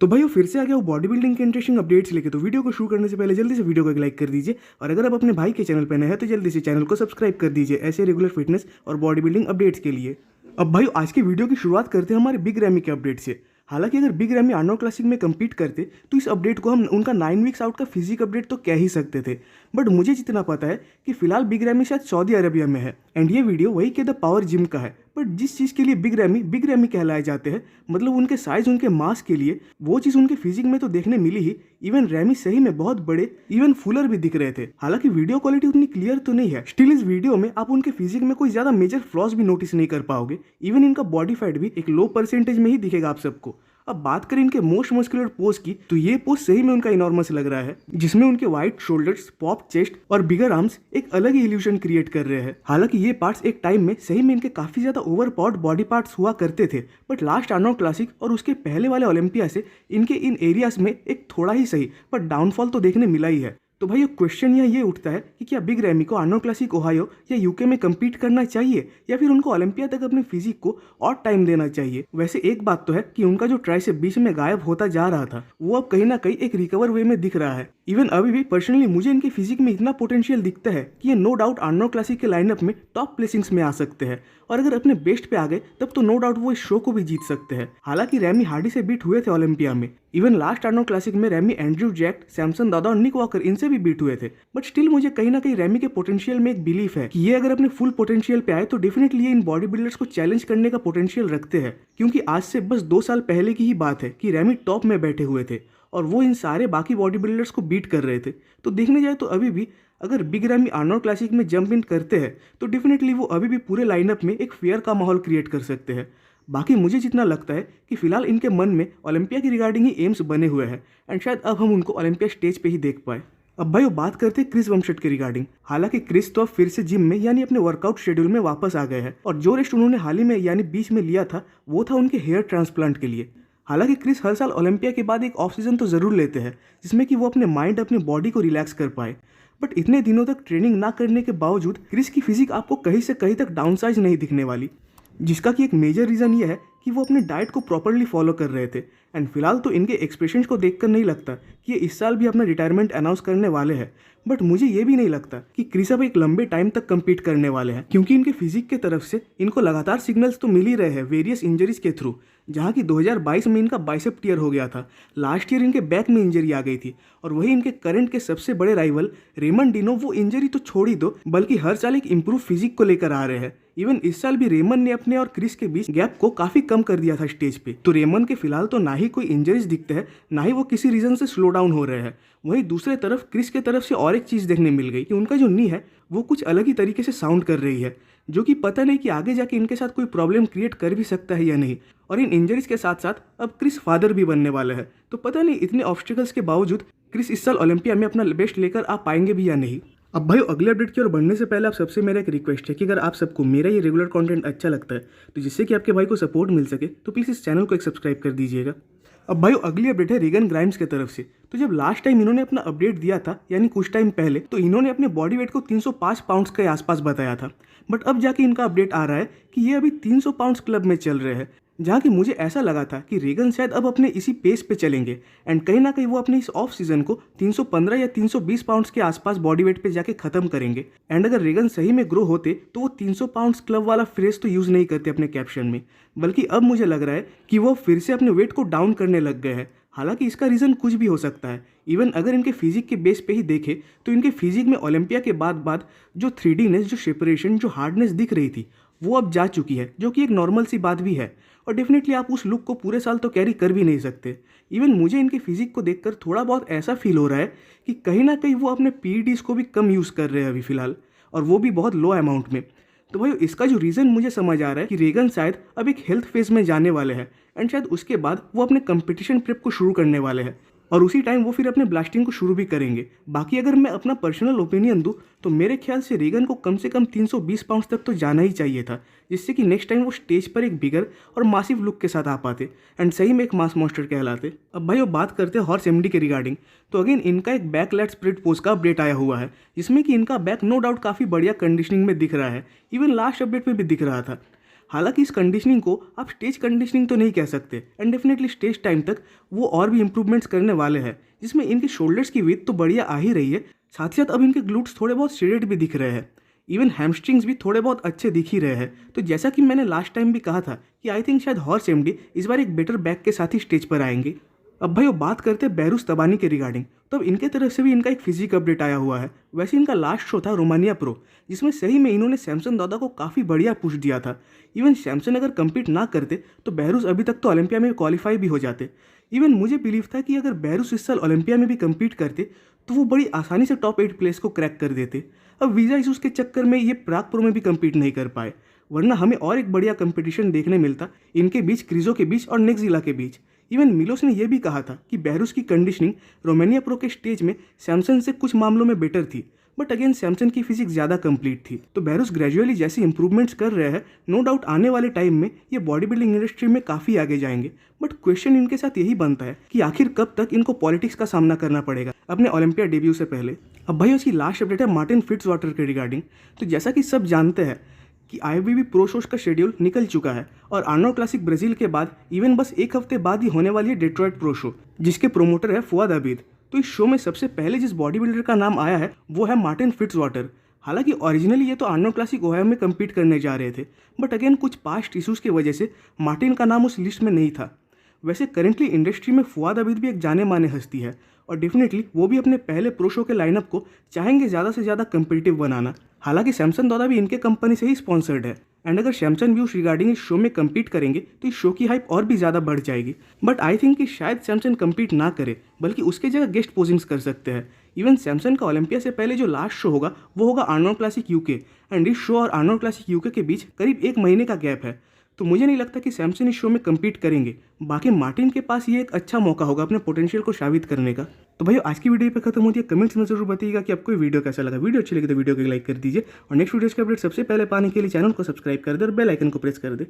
तो भाई वो फिर से आ गया वो बॉडी बिल्डिंग के इंटरेस्टिंग अपडेट्स लेके। तो वीडियो को शुरू करने से पहले जल्दी से वीडियो को एक लाइक कर दीजिए, और अगर आप अपने भाई के चैनल पर नए हैं तो जल्दी से चैनल को सब्सक्राइब कर दीजिए ऐसे रेगुलर फिटनेस और बॉडी बिल्डिंग अपडेट्स के लिए। अब भाई आज की वीडियो की शुरुआत करते हैं हमारे बिग रैमी के अपडेट से। हालांकि अगर बिग रैमी आर्नोल्ड क्लासिक में कम्पीट करते तो इस अपडेट को हम उनका 9 वीक्स आउट का फिजिक अपडेट तो कह ही सकते थे, बट मुझे जितना पता है कि फिलहाल बिग रैमी शायद सऊदी अरबिया में है एंड ये वीडियो वही के द पावर जिम का है। बट जिस चीज़ के लिए बिग रैमी कहलाए जाते हैं, मतलब उनके साइज उनके मास के लिए, वो चीज़ उनके फिजिक में तो देखने मिली ही। इवन रैमी सही में बहुत बड़े, इवन फुलर भी दिख रहे थे। हालांकि वीडियो क्वालिटी उतनी क्लियर तो नहीं है, स्टिल इस वीडियो में आप उनके फिजिक में कोई ज्यादा मेजर फ्लॉज भी नोटिस नहीं कर पाओगे। इवन इनका बॉडी फैट भी एक लो परसेंटेज में ही दिखेगा आप सबको। अब बात करें इनके मोस्ट मस्कुलर पोज की, तो ये पोज सही में उनका इनॉर्मस लग रहा है, जिसमें उनके वाइड शोल्डर्स, पॉप चेस्ट और बिगर आर्म्स एक अलग ही इल्यूशन क्रिएट कर रहे हैं। हालांकि ये पार्ट्स एक टाइम में सही में इनके काफी ज्यादा ओवर पावर्ड बॉडी पार्ट्स हुआ करते थे, बट लास्ट आर्नोल्ड क्लासिक और उसके पहले वाले ओलंपिया से इनके इन एरियाज में एक थोड़ा ही सही पर डाउनफॉल तो देखने मिला ही है। तो भाई क्वेश्चन यहाँ ये उठता है कि क्या बिग रैमी को आर्नोल्ड क्लासिक ओहायो या यूके में कम्पीट करना चाहिए, या फिर उनको ओलंपिया तक अपने फिजिक को और टाइम देना चाहिए। वैसे एक बात तो है कि उनका जो ट्राइसेप बीच में गायब होता जा रहा था, वो अब कहीं ना कहीं एक रिकवर वे में दिख रहा है। इवन अभी भी पर्सनली मुझे इनके फिजिक में इतना पोटेंशियल दिखता है कि ये नो डाउट आर्नोल्ड क्लासिक के लाइनअप में टॉप प्लेसिंग्स में आ सकते हैं, और अगर अपने बेस्ट पे आ गए तब तो नो डाउट वो इस शो को भी जीत सकते हैं। हालांकि रैमी हार्डी से बीट हुए थे ओलंपिया में। इवन लास्ट आर्नोल्ड क्लासिक में रैमी एंड्रयू जैक्ट, सैमसन दादा और निक वॉकर इनसे भी बीट हुए थे, बट स्टिल मुझे कहीं ना कहीं रैमी के पोटेंशियल में एक बिलीफ है कि ये अगर अपने फुल पोटेंशियल पे आए तो डेफिनेटली ये इन बॉडी बिल्डर्स को चैलेंज करने का पोटेंशियल रखते हैं। क्योंकि आज से बस 2 साल पहले की ही बात है कि रैमी टॉप में बैठे हुए थे और वो इन सारे बाकी बॉडी बिल्डर्स को बीट कर रहे थे। तो देखने जाए तो अभी भी अगर बिग रैमी आर्नोल्ड क्लासिक में जंप इन करते हैं तो डेफिनेटली वो अभी भी पूरे लाइनअप में एक फेयर का माहौल क्रिएट कर सकते हैं। बाकी मुझे जितना लगता है कि फिलहाल इनके मन में ओलंपिया की रिगार्डिंग ही एम्स बने हुए हैं एंड शायद अब हम उनको ओलंपिया स्टेज पे ही देख पाए। अब भाई वो बात करते हैं क्रिस बमशेट के रिगार्डिंग। हालांकि क्रिस तो अब फिर से जिम में यानी अपने वर्कआउट शेड्यूल में वापस आ गए हैं, और जो रेस्ट उन्होंने हाल ही में यानी बीच में लिया था वो था उनके हेयर ट्रांसप्लांट के लिए। हालांकि क्रिस हर साल ओलंपिया के बाद एक ऑफ सीजन तो जरूर लेते हैं जिसमें कि वो अपने माइंड, अपनी बॉडी को रिलैक्स कर पाए, बट इतने दिनों तक ट्रेनिंग ना करने के बावजूद क्रिस की फिजिक आपको कहीं से कहीं तक डाउनसाइज नहीं दिखने वाली, जिसका कि एक मेजर रीज़न ये है कि वो अपने डाइट को प्रॉपरली फॉलो कर रहे थे। एंड फिलहाल तो इनके एक्सप्रेशंस को देखकर नहीं लगता कि ये इस साल भी अपना रिटायरमेंट अनाउंस करने वाले हैं, बट मुझे ये भी नहीं लगता कि क्रिस अब एक लंबे टाइम तक कम्पीट करने वाले हैं, क्योंकि इनके फिजिक के तरफ से इनको लगातार सिग्नल्स तो मिल ही रहे हैं वेरियस इंजरीज के थ्रू। जहाँ की 2022 में इनका बाइसेप टियर हो गया था, लास्ट ईयर इनके बैक में इंजरी आ गई थी, और वही इनके करंट के सबसे बड़े राइवल रेमन डिनो वो इंजरी तो छोड़ ही दो, बल्कि हर साल एक इम्प्रूव फिजिक को लेकर आ रहे हैं। इवन इस साल भी रेमन ने अपने और क्रिस के बीच गैप को काफी कम कर दिया था स्टेज पे। तो रेमन के फिलहाल तो ना ही कोई इंजरीज दिखते हैं, ना ही वो किसी रीजन से स्लो डाउन हो रहे हैं। वहीं दूसरे तरफ क्रिस के तरफ से और एक चीज देखने मिल गई कि उनका जो नी है वो कुछ अलग ही तरीके से साउंड कर रही है, जो कि पता नहीं कि आगे जाके इनके साथ कोई प्रॉब्लम क्रिएट कर भी सकता है या नहीं। और इन इंजरीज के साथ साथ अब क्रिस फादर भी बनने वाले हैं, तो पता नहीं इतने ऑब्स्टिकल्स के बावजूद क्रिस इस साल ओलंपिया में अपना बेस्ट लेकर आ पाएंगे भी या नहीं। अब भाई अगले अपडेट की ओर बढ़ने से पहले आप सबसे मेरा एक रिक्वेस्ट है कि अगर आप सबको मेरा ये रेगुलर कंटेंट अच्छा लगता है तो जिससे कि आपके भाई को सपोर्ट मिल सके, तो प्लीज़ इस चैनल को एक सब्सक्राइब कर दीजिएगा। अब भाई अगली अपडेट है रीगन ग्राइम्स की तरफ से। तो जब लास्ट टाइम इन्होंने अपना अपडेट दिया था यानी कुछ टाइम पहले, तो इन्होंने अपने बॉडी वेट को 305 पाउंड्स के आसपास बताया था, बट अब जाके इनका अपडेट आ रहा है कि ये अभी 300 पाउंड्स क्लब में चल रहे हैं, जहाँ की मुझे ऐसा लगा था कि रेगन शायद अब अपने इसी पेस पे चलेंगे एंड कहीं ना कहीं वो अपने इस ऑफ सीजन को 315 या 320 पाउंड्स के आसपास बॉडी वेट पे जाके खत्म करेंगे। एंड अगर रेगन सही में ग्रो होते तो वो 300 पाउंड्स क्लब वाला फ्रेज तो यूज नहीं करते अपने कैप्शन में, बल्कि अब मुझे लग रहा है कि वो फिर से अपने वेट को डाउन करने लग गए हैं। हालांकि इसका रीज़न कुछ भी हो सकता है। इवन अगर इनके फिजिक के बेस पे ही देखे तो इनके फिजिक में ओलंपिया के बाद जो 3Dनेस, जो सेपरेशन, जो हार्डनेस दिख रही थी वो अब जा चुकी है, जो कि एक नॉर्मल सी बात भी है। और डेफिनेटली आप उस लुक को पूरे साल तो कैरी कर भी नहीं सकते। इवन मुझे इनके फिजिक को देखकर थोड़ा बहुत ऐसा फील हो रहा है कि कहीं ना कहीं वो अपने पीईडीज को भी कम यूज़ कर रहे हैं अभी फिलहाल, और वो भी बहुत लो अमाउंट में। तो भाई इसका जो रीज़न मुझे समझ आ रहा है कि रेगन शायद अब एक हेल्थ फेज में जाने वाले हैं एंड शायद उसके बाद वो अपने कंपटीशन प्रेप को शुरू करने वाले हैं, और उसी टाइम वो फिर अपने ब्लास्टिंग को शुरू भी करेंगे। बाकी अगर मैं अपना पर्सनल ओपिनियन दूं तो मेरे ख्याल से रेगन को कम से कम 320 पाउंड्स तक तो जाना ही चाहिए था, जिससे कि नेक्स्ट टाइम वो स्टेज पर एक बिगर और मासिव लुक के साथ आ पाते एंड सही में एक मास मॉन्स्टर कहलाते। अब भाई वो बात करते हैं हॉर्स एमडी के रिगार्डिंग। तो अगेन इनका एक बैक लेट स्प्लिट पोज का अपडेट आया हुआ है, जिसमें कि इनका बैक नो डाउट काफ़ी बढ़िया कंडीशनिंग में दिख रहा है, इवन लास्ट अपडेट में भी दिख रहा था। हालांकि इस कंडीशनिंग को आप स्टेज कंडीशनिंग तो नहीं कह सकते एंड डेफिनेटली स्टेज टाइम तक वो और भी इंप्रूवमेंट्स करने वाले हैं, जिसमें इनके शोल्डर्स की विड्थ तो बढ़िया आ ही रही है, साथ ही साथ अब इनके ग्लूट्स थोड़े बहुत शेडेड भी दिख रहे हैं, इवन हैमस्ट्रिंग्स भी थोड़े बहुत अच्छे दिख ही रहे हैं। तो जैसा कि मैंने लास्ट टाइम भी कहा था कि आई थिंक शायद हॉर्स एमडी इस बार एक बेटर बैक के साथ ही स्टेज पर आएंगे। अब भाई वो बात करते हैं बेहरूस तबानी के रिगार्डिंग, तो अब इनके तरफ से भी इनका एक फिजिक अपडेट आया हुआ है। वैसे इनका लास्ट शो था रोमानिया प्रो, जिसमें सही में इन्होंने सैमसन दादा को काफ़ी बढ़िया पुश दिया था। इवन सैमसन अगर कम्पीट ना करते तो बेहरूस अभी तक तो ओलंपिया में क्वालिफाई भी हो जाते। इवन मुझे बिलीव था कि अगर बेहरूस इस साल ओलंपिया में भी कम्पीट करते तो वो बड़ी आसानी से टॉप 8 प्लेस को क्रैक कर देते। अब वीज़ा इशूज़ के चक्कर में ये प्राग प्रो में भी कम्पीट नहीं कर पाए, वरना हमें और एक बढ़िया कंपटीशन देखने मिलता इनके बीच, क्रिजो के बीच और नेक्जिला के बीच। इवन मिलोस ने यह भी कहा था कि बेहरूस की कंडीशनिंग रोमानिया प्रो के स्टेज में सैमसन से कुछ मामलों में बेटर थी, बट अगेन सैमसन की फिजिक्स ज़्यादा कंप्लीट थी। तो बेहरूस ग्रेजुअली जैसे इंप्रूवमेंट्स कर रहे हैं, नो डाउट आने वाले टाइम में ये बॉडी बिल्डिंग इंडस्ट्री में काफ़ी आगे जाएंगे। बट क्वेश्चन इनके साथ यही बनता है कि आखिर कब तक इनको पॉलिटिक्स का सामना करना पड़ेगा अपने ओलंपिया डेब्यू से पहले। अब भाई उसकी लास्ट अपडेट है मार्टिन फिट्जवाटर के रिगार्डिंग। तो जैसा कि सब जानते हैं कि IFBB प्रो शोज का शेड्यूल निकल चुका है और आर्नोल्ड क्लासिक ब्राज़ील के बाद इवन बस एक हफ्ते बाद ही होने वाली है डेट्रॉइट प्रो शो, जिसके प्रोमोटर है फुआद आबिद। तो इस शो में सबसे पहले जिस बॉडी बिल्डर का नाम आया है वो है मार्टिन फिट्जवाटर। हालांकि ओरिजिनली ये तो आर्नोल्ड क्लासिक ओहायो में कम्पीट करने जा रहे थे, बट अगेन कुछ पास्ट इशूज़ की वजह से मार्टिन का नाम उस लिस्ट में नहीं था। वैसे करेंटली इंडस्ट्री में फुआद आबिद भी एक जाने माने हस्ती है और डेफिनेटली वो भी अपने पहले प्रो शो के लाइनअप को चाहेंगे ज़्यादा से ज़्यादा कम्पिटिटिव बनाना। हालांकि सैमसन दादा भी इनके कंपनी से ही स्पॉन्सर्ड है एंड अगर सैमसन भी उस रिगार्डिंग इस शो में कम्पीट करेंगे तो इस शो की हाइप और भी ज़्यादा बढ़ जाएगी। बट आई थिंक कि शायद सैमसन कम्पीट ना करे, बल्कि उसके जगह गेस्ट पोजिंग्स कर सकते हैं। इवन सैमसन का ओलंपिया से पहले जो लास्ट शो होगा वो होगा आर्नोल्ड क्लासिक यूके, एंड इस शो और आर्नोल्ड क्लासिक यूके के बीच करीब 1 महीने का गैप है। तो मुझे नहीं लगता कि सैमसन इस शो में कम्पीट करेंगे। बाकी मार्टिन के पास ये एक अच्छा मौका होगा अपने पोटेंशियल को साबित करने का। तो भाई आज की वीडियो पे खत्म होती है। कमेंट्स में जरूर बताइएगा कि आपको वीडियो कैसा लगा। वीडियो अच्छी लगी तो वीडियो को लाइक कर दीजिए और नेक्स्ट वीडियोस के अपडेट सबसे पहले पाने के लिए चैनल को सब्सक्राइब कर दे और बेल आइकन को प्रेस कर दे।